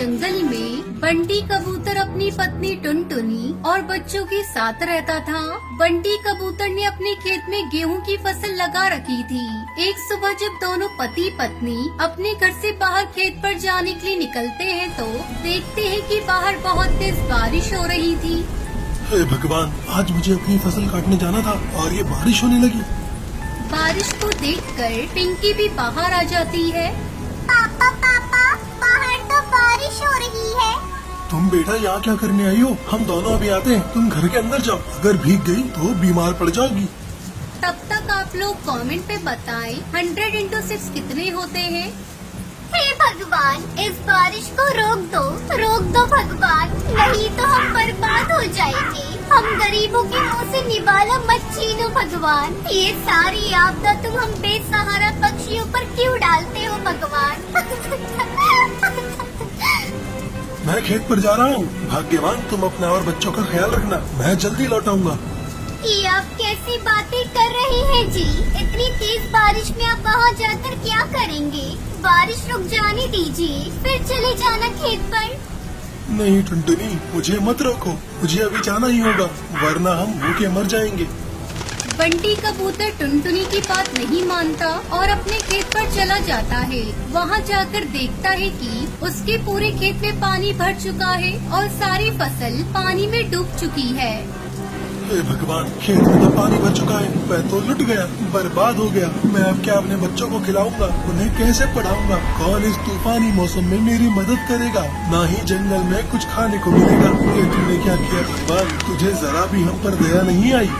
जंगल में बंटी कबूतर अपनी पत्नी टुनटुनी और बच्चों के साथ रहता था। बंटी कबूतर ने अपने खेत में गेहूं की फसल लगा रखी थी। एक सुबह जब दोनों पति पत्नी अपने घर से बाहर खेत पर जाने के लिए निकलते हैं तो देखते हैं कि बाहर बहुत तेज बारिश हो रही थी। हे भगवान, आज मुझे अपनी फसल काटने जाना था और ये बारिश होने लगी। बारिश को देखकर पिंकी भी बाहर आ जाती है। पापा बाहर तो बारिश हो रही है। तुम बेटा यहाँ क्या करने आई हो? हम दोनों अभी आते हैं, तुम घर के अंदर जाओ। अगर भीग गई तो बीमार पड़ जाओगी। तब तक आप लोग कमेंट पे बताएं 100 into 6 कितने होते हैं। हे भगवान, इस बारिश को रोक दो भगवान, नहीं तो हम बर्बाद हो जाएंगे। हम गरीबों के मुंह से निवाला मत छीनो भगवान। ये सारी आपदा तुम हम बेसहारा पक्षियों पर क्यों डालते हो भगवान? मैं खेत पर जा रहा हूँ। भाग्यवान, तुम अपना और बच्चों का ख्याल रखना। मैं जल्दी लौट आऊंगा। ये आप कैसी बातें कर रहे हैं जी? इतनी तेज बारिश में आप वहाँ जाकर क्या करेंगे? बारिश रुक जाने दीजिए, फिर चले जाना खेत पर। नहीं टुनटुनी, मुझे मत रोको। मुझे अभी जाना ही होगा, वरना हम भूखे मर जाएंगे। बंटी कबूतर टुनटुनी की बात नहीं मानता और अपने खेत पर चला जाता है। वहाँ जाकर देखता है कि उसके पूरे खेत में पानी भर चुका है और सारी फसल पानी में डूब चुकी है। हे भगवान, खेत में तो पानी भर चुका है। मैं तो लुट गया, बर्बाद हो गया। मैं अब क्या अपने बच्चों को खिलाऊंगा? उन्हें कैसे पढ़ाऊंगा? कौन इस तूफानी मौसम में मेरी मदद करेगा? ना ही जंगल में कुछ खाने को मिलेगा। ये तूने क्या किया भगवान? तुझे जरा भी हम पर दया नहीं आई।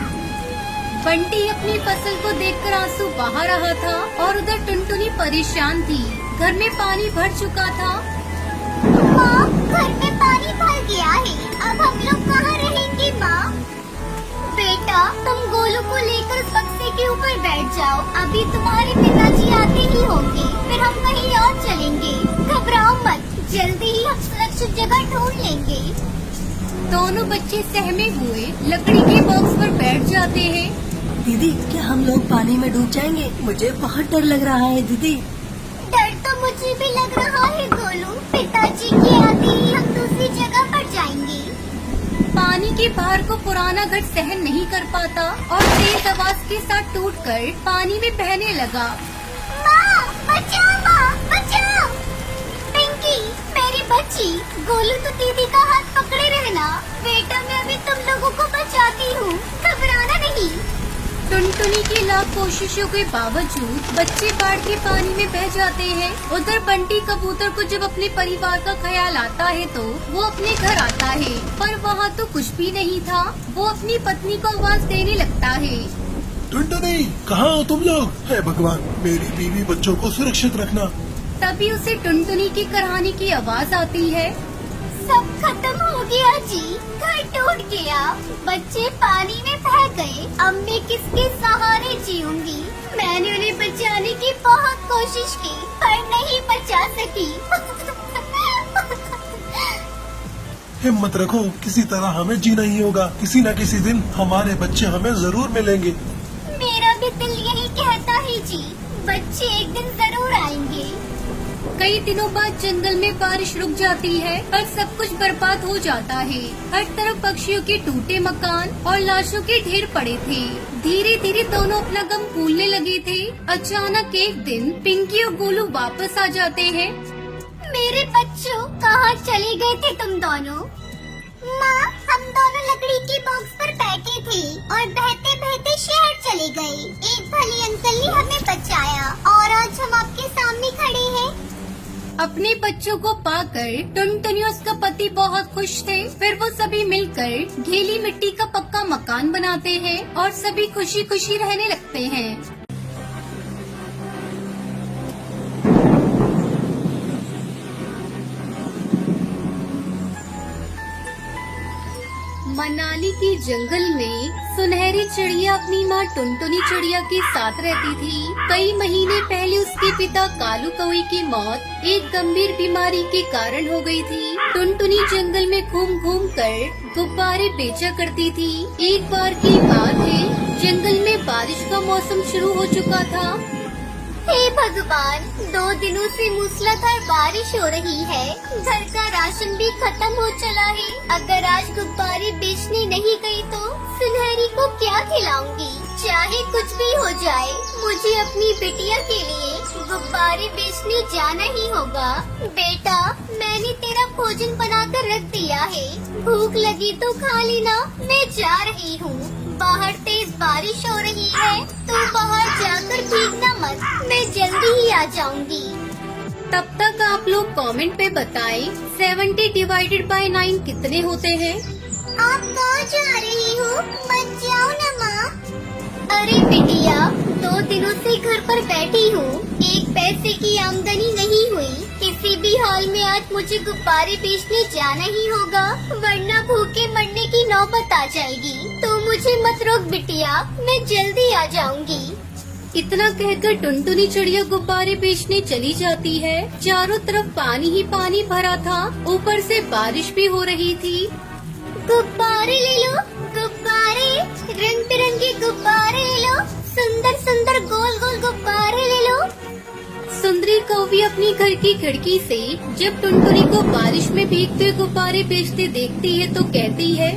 बंटी अपनी फसल को देखकर आंसू बहा रहा था और उधर टुनटुनी परेशान थी। घर में पानी भर चुका था। माँ, घर में पानी भर गया है। अब हम लोग कहाँ रहेंगे माँ? बेटा, तुम गोलू को लेकर उस बक्से के ऊपर बैठ जाओ। अभी तुम्हारे पिताजी आते ही होंगे, फिर हम कहीं और चलेंगे। घबराओ मत, जल्दी ही हम सुरक्षित जगह ढूंढ लेंगे। दोनों बच्चे सहमे हुए लकड़ी के बॉक्स पर बैठ जाते हैं। दीदी, क्या हम लोग पानी में डूब जाएंगे? मुझे बहुत डर लग रहा है दीदी। डर तो मुझे भी लग रहा है गोलू। पिताजी के आते ही हम दूसरी जगह पर जाएंगे। पानी के भार को पुराना घर सहन नहीं कर पाता और तेज आवाज के साथ टूटकर पानी में बहने लगा। माँ, बचाओ! पिंकी, मेरी बच्ची, गोलू तो दीदी का हाथ पकड़े रहना। बेटा, मैं अभी तुम लोगों को बचाती हूँ, घबराना नहीं। टुनटुनी की लाख कोशिशों के बावजूद बच्चे बाढ़ के पानी में बह जाते हैं। उधर बंटी कबूतर को जब अपने परिवार का ख्याल आता है तो वो अपने घर आता है, पर वहाँ तो कुछ भी नहीं था। वो अपनी पत्नी को आवाज देने लगता है। टुनटुनी, कहाँ हो तुम लोग? हे भगवान, मेरी बीवी बच्चों को सुरक्षित रखना। तभी उसे टुनटुनी की कराहने की आवाज आती है। सब खत्म हो गया जी, घर टूट गया, बच्चे पानी में बह गए। अब मैं किसके सहारे जीऊंगी? मैंने उन्हें बचाने की बहुत कोशिश की, पर नहीं बचा सकी। हिम्मत रखो, किसी तरह हमें जीना ही होगा। किसी न किसी दिन हमारे बच्चे हमें जरूर मिलेंगे। मेरा भी दिल यही कहता है जी, बच्चे एक दिन जरूर आएंगे। कई दिनों बाद जंगल में बारिश रुक जाती है पर सब कुछ बर्बाद हो जाता है। हर तरफ पक्षियों के टूटे मकान और लाशों के ढेर पड़े थे। धीरे धीरे दोनों अपना गम भूलने लगे थे। अचानक एक दिन पिंकी और गोलू वापस आ जाते हैं। मेरे बच्चों, कहाँ चले गए थे तुम दोनों? माँ, हम दोनों लकड़ी के बॉक्स पर बैठे थे और बहते बहते शहर चले गए। एक भले अंकल ने हमें बचाया और आज हम आपके सामने खड़े हैं। अपने बच्चों को पाकर टुनटुनी और उसका पति बहुत खुश थे। फिर वो सभी मिलकर गीली मिट्टी का पक्का मकान बनाते हैं और सभी खुशी खुशी रहने लगते हैं। मनाली के जंगल में सुनहरी चिड़िया अपनी माँ टुनटुनी चिड़िया के साथ रहती थी। कई महीने पहले उसके पिता कालू कौवे की मौत एक गंभीर बीमारी के कारण हो गई थी। टुनटुनी जंगल में घूम घूम कर गुब्बारे बेचा करती थी। एक बार की बात है, जंगल में बारिश का मौसम शुरू हो चुका था। हे भगवान, 2 दिनों से मूसलाधार बारिश हो रही है। घर का राशन भी खत्म हो चला है। अगर आज गुब्बारे बेचने नहीं गई तो सुनहरी को क्या खिलाऊंगी। चाहे कुछ भी हो जाए, मुझे अपनी बिटिया के लिए गुब्बारे बेचने जाना ही होगा। बेटा, मैंने तेरा भोजन बनाकर रख दिया है, भूख लगी तो खा लेना। मैं जा रही हूँ। बाहर तेज बारिश हो रही है, तो बाहर जाकर भीगना मत। मैं जल्दी ही आ जाऊंगी। तब तक आप लोग कमेंट पे बताएं 70 डिवाइडेड बाय 9 कितने होते हैं। आप कहाँ जा रही हो? मत जाओ ना माँ। अरे बिटिया, 2 दिनों से घर पर बैठी हूँ, एक पैसे की आमदनी नहीं हुई। किसी भी हाल में आज मुझे गुब्बारे बेचने जाना ही होगा, वरना भूखे मरने की नौबत आ जाएगी। तो मुझे मत रोक बिटिया, मैं जल्दी आ जाऊंगी। इतना कहकर टुनटुनी चिड़िया गुब्बारे बेचने चली जाती है। चारों तरफ पानी ही पानी भरा था, ऊपर से बारिश भी हो रही थी। गुब्बारे ले लो, गुब्बारे, रंग बिरंगे गुब्बारे ले लो, सुंदर सुंदर गोल गोल गुब्बारे ले लो। सुंदरी कौवी अपनी घर की खिड़की से जब टुनटुनी को बारिश में भीगते हुए गुब्बारे बेचते देखती है तो कहती है,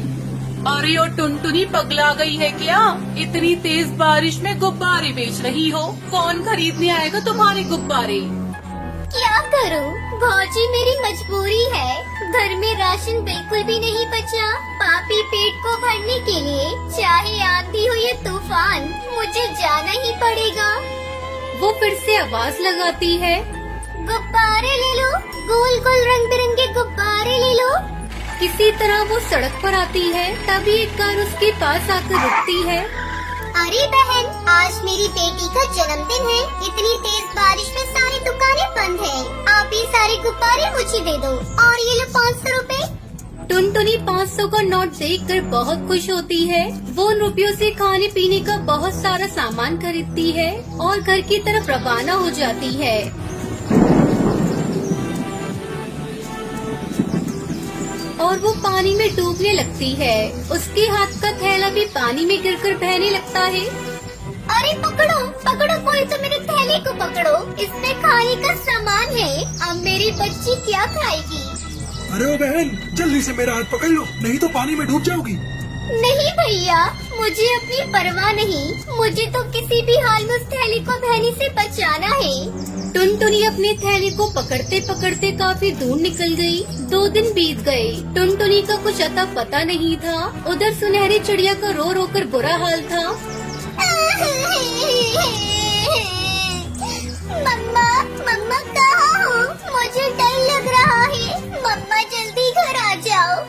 अरे ओ टुनटुनी पगला गई है क्या? इतनी तेज बारिश में गुब्बारे बेच रही हो? कौन खरीदने आएगा तुम्हारे गुब्बारे? क्या करूं? भौजी, मेरी मजबूरी है। घर में राशन बिल्कुल भी नहीं बचा। पापी पेट को भरने के लिए चाहे आंधी हो या तूफान, मुझे जाना ही पड़ेगा। वो फिर से आवाज लगाती है, गुब्बारे ले लो, गोल गोल रंग बिरंगे गुब्बारे ले लो। किसी तरह वो सड़क पर आती है। तभी एक कार उसके पास आकर रुकती है। अरे बहन, आज मेरी बेटी का जन्मदिन है। इतनी तेज बारिश में सारी दुकानें बंद हैं। आप ये सारे गुब्बारे मुझे दे दो और ये लो 500 रुपए। टुनटुनी 500 का नोट देखकर बहुत खुश होती है। वो उन रुपयों से खाने पीने का बहुत सारा सामान खरीदती है और घर की तरफ रवाना हो जाती है। और वो पानी में डूबने लगती है। उसके हाथ का थैला भी पानी में गिरकर बहने लगता है। अरे पकड़ो, पकड़ो, कोई तो मेरे थैले को पकड़ो। इसमें खाने का सामान है। अब मेरी बच्ची क्या खाएगी? अरे ओ बहन, जल्दी से मेरा हाथ पकड़ लो, नहीं तो पानी में डूब जाओगी। नहीं भैया, मुझे अपनी परवाह नहीं। मुझे तो किसी भी हाल में उस थैली को बहने से बचाना है। टुनटुनी अपने थैले को पकड़ते पकड़ते काफी दूर निकल गई। 2 दिन बीत गए। टुनटुनी का कुछ अता पता नहीं था। उधर सुनहरी चिड़िया का रो रो कर बुरा हाल था। मम्मा, मम्मा कहाँ हो? मुझे डर लग रहा है। मम्मा जल्दी घर आ जाओ।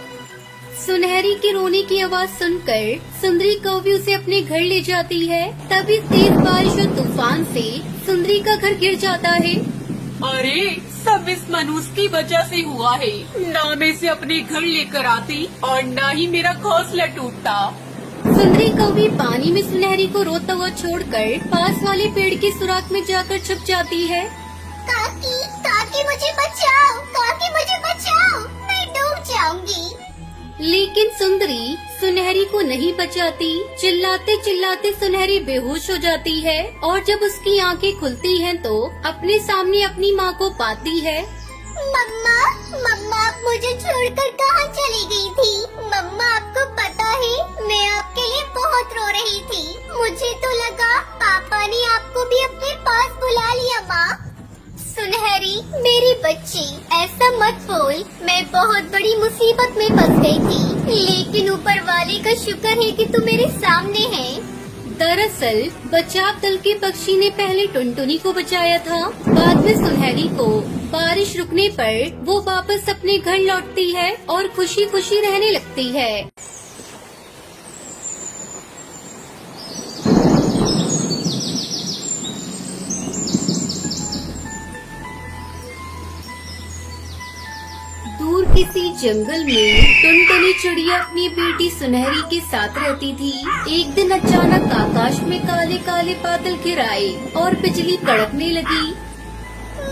सुनहरी के रोने की आवाज सुनकर सुंदरी कौवी उसे अपने घर ले जाती है। तभी तेज बारिश और तूफान से सुंदरी का घर गिर जाता है। अरे सब इस मनुष्य की वजह से हुआ है। ना मैं इसे अपने घर लेकर आती और ना ही मेरा घोंसला टूटता। सुंदरी कौवी पानी में सुनहरी को रोता हुआ छोड़कर पास वाले पेड़ की सुराख में जाकर छुप जाती है। काकी, काकी मुझे बचाओ, काकी मुझे बचाओ, मैं डूब जाऊंगी। लेकिन सुंदरी सुनहरी को नहीं बचाती। चिल्लाते चिल्लाते सुनहरी बेहोश हो जाती है और जब उसकी आंखें खुलती हैं तो अपने सामने अपनी माँ को पाती है। मम्मा, मम्मा आप मुझे छोड़कर कहाँ चली गई थी? मम्मा आपको पता है, मैं आपके लिए बहुत रो रही थी। मुझे तो लगा पापा ने आपको भी अपने पास बुला लिया। माँ, सुनहरी मेरी बच्ची, ऐसा मत बोल। मैं बहुत बड़ी मुसीबत में फंस गई थी, लेकिन ऊपर वाले का शुक्र है कि तू मेरे सामने है। दरअसल बचाव दल के पक्षी ने पहले टुनटुनी को बचाया था, बाद में सुनहरी को। बारिश रुकने पर वो वापस अपने घर लौटती है और खुशी खुशी रहने लगती है। दूर किसी जंगल में टुनटुनी चिड़िया अपनी बेटी सुनहरी के साथ रहती थी। एक दिन अचानक आकाश में काले काले बादल घिर आए और बिजली कड़कने लगी।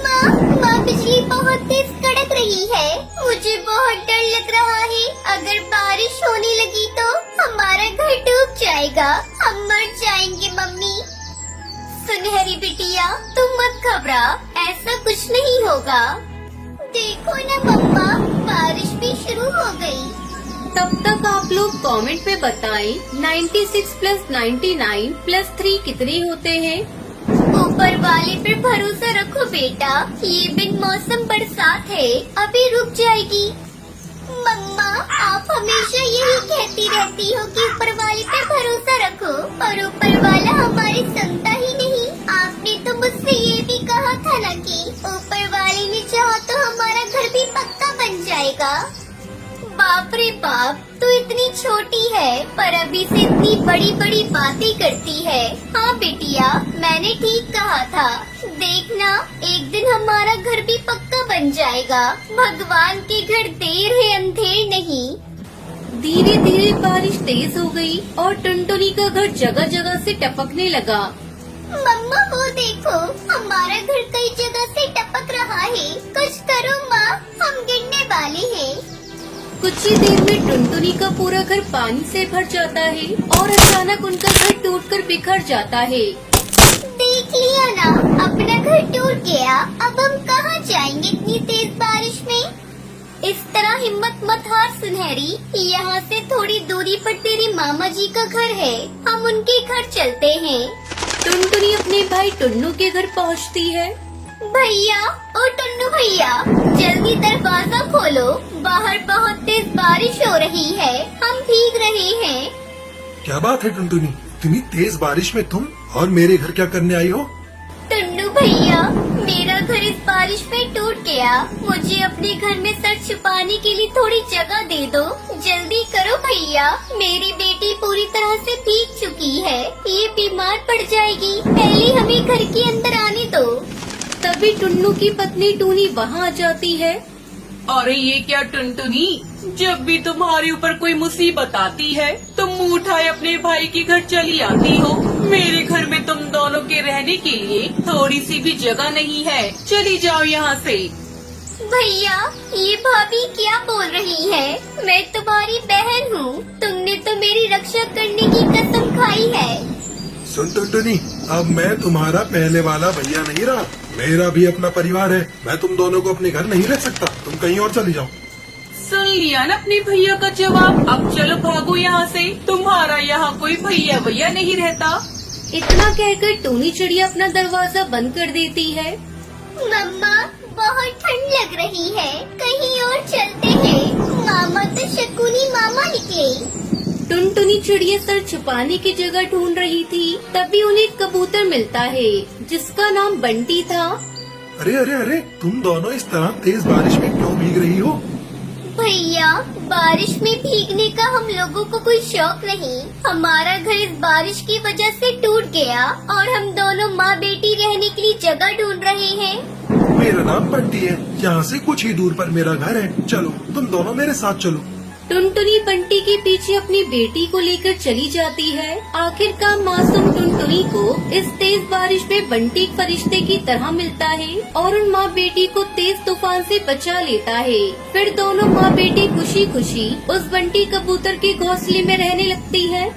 माँ, बिजली बहुत तेज कड़क रही है। मुझे बहुत डर लग रहा है। अगर बारिश होने लगी तो हमारा घर डूब जाएगा। हम मर जाएंगे मम्मी। सुनहरी बिटिया तुम मत घबरा, ऐसा कुछ नहीं होगा। देखो न मम्मा, बारिश भी शुरू हो गई। तब तक आप लोग कमेंट में बताएं 96 + 99 + 3 कितने होते हैं। ऊपर वाले पे भरोसा रखो बेटा, ये बिन मौसम बरसात है, अभी रुक जाएगी। मम्मा आप हमेशा यही कहती रहती हो कि ऊपर वाले पे भरोसा रखो, और ऊपर वाला हमारी सुनता ही नहीं। आपने तो मुझसे ये भी कहा था ना कि ऊपर वाले ने चाहा तो हमारा घर भी पक्का बन जाएगा। बाप रे बाप, तू इतनी छोटी है पर अभी से इतनी बड़ी बड़ी बातें करती है। हाँ बेटिया, मैंने ठीक कहा था। देखना एक दिन हमारा घर भी पक्का बन जाएगा। भगवान के घर देर है अंधेर नहीं। धीरे धीरे बारिश तेज हो गई और टुनटुनी का घर जगह जगह से टपकने लगा। मम्मा वो देखो, हमारा घर कई जगह से टपक रहा है। कुछ करो माँ, हम गिरने वाले हैं। कुछ ही देर में टुनटुनी का पूरा घर पानी से भर जाता है और अचानक उनका घर टूटकर बिखर जाता है। देख लिया ना, अपना घर टूट गया। अब हम कहाँ जाएंगे इतनी तेज बारिश में। इस तरह हिम्मत मत हार सुनहरी, यहाँ से थोड़ी दूरी पर तेरे मामा जी का घर है, हम उनके घर चलते हैं। टुनटुनी अपने भाई टुन्नू के घर पहुँचती है। भैया, ओ टुन्नू भैया, जल्दी दरवाजा खोलो, बाहर बहुत तेज बारिश हो रही है, हम भीग रहे हैं। क्या बात है टुनटुनी, इतनी तेज बारिश में तुम और मेरे घर क्या करने आई हो? टुन्नू भैया, मेरा घर इस बारिश में टूट गया, मुझे अपने घर में सर छुपाने के लिए थोड़ी जगह दे दो। जल्दी करो भैया, मेरी बेटी पूरी तरह से भीग चुकी है, ये बीमार पड़ जाएगी। पहले हमें घर के अंदर आने दो। तभी टुन्नू की पत्नी टूनी वहाँ आ जाती है। अरे ये क्या टुनटुनी, जब भी तुम्हारे ऊपर कोई मुसीबत आती है तुम मुँह उठाए अपने भाई के घर चली आती हो। मेरे घर में तुम दोनों के रहने के लिए थोड़ी सी भी जगह नहीं है, चली जाओ यहाँ से। भैया, ये भाभी क्या बोल रही है? मैं तुम्हारी बहन हूँ, तुमने तो मेरी रक्षा करने की कसम खाई है। सुन टुनटुनी, अब मैं तुम्हारा पहले वाला भैया नहीं रहा, मेरा भी अपना परिवार है। मैं तुम दोनों को अपने घर नहीं रख सकता, तुम कहीं और चली जाओ। सुन लिया ना अपने भैया का जवाब, अब चलो भागो यहाँ से, तुम्हारा यहाँ कोई भैया भैया नहीं रहता। इतना कहकर टूनी चिड़िया अपना दरवाजा बंद कर देती है। मम्मा बहुत ठंड लग रही है, कहीं और चलते हैं। मामा तो शकुनी मामा निकले। टुनटुनी चिड़िया सर छुपाने की जगह ढूंढ रही थी, तभी उन्हें एक कबूतर मिलता है जिसका नाम बंटी था। अरे अरे अरे, तुम दोनों इस तरह तेज बारिश में क्यों भीग रही हो? भैया, बारिश में भीगने का हम लोगों को कोई शौक नहीं। हमारा घर इस बारिश की वजह से टूट गया और हम दोनों माँ बेटी रहने के लिए जगह ढूंढ रहे हैं। मेरा नाम बंटी है, यहाँ से कुछ ही दूर पर मेरा घर है, चलो तुम दोनों मेरे साथ चलो। टुनटुनी बंटी के पीछे अपनी बेटी को लेकर चली जाती है। आखिरकार मासूम टुनटुनी को इस तेज बारिश में बंटी एक फरिश्ते की तरह मिलता है और उन माँ बेटी को तेज तूफान से बचा लेता है। फिर दोनों माँ बेटी खुशी खुशी उस बंटी कबूतर के घोंसले में रहने लगती है।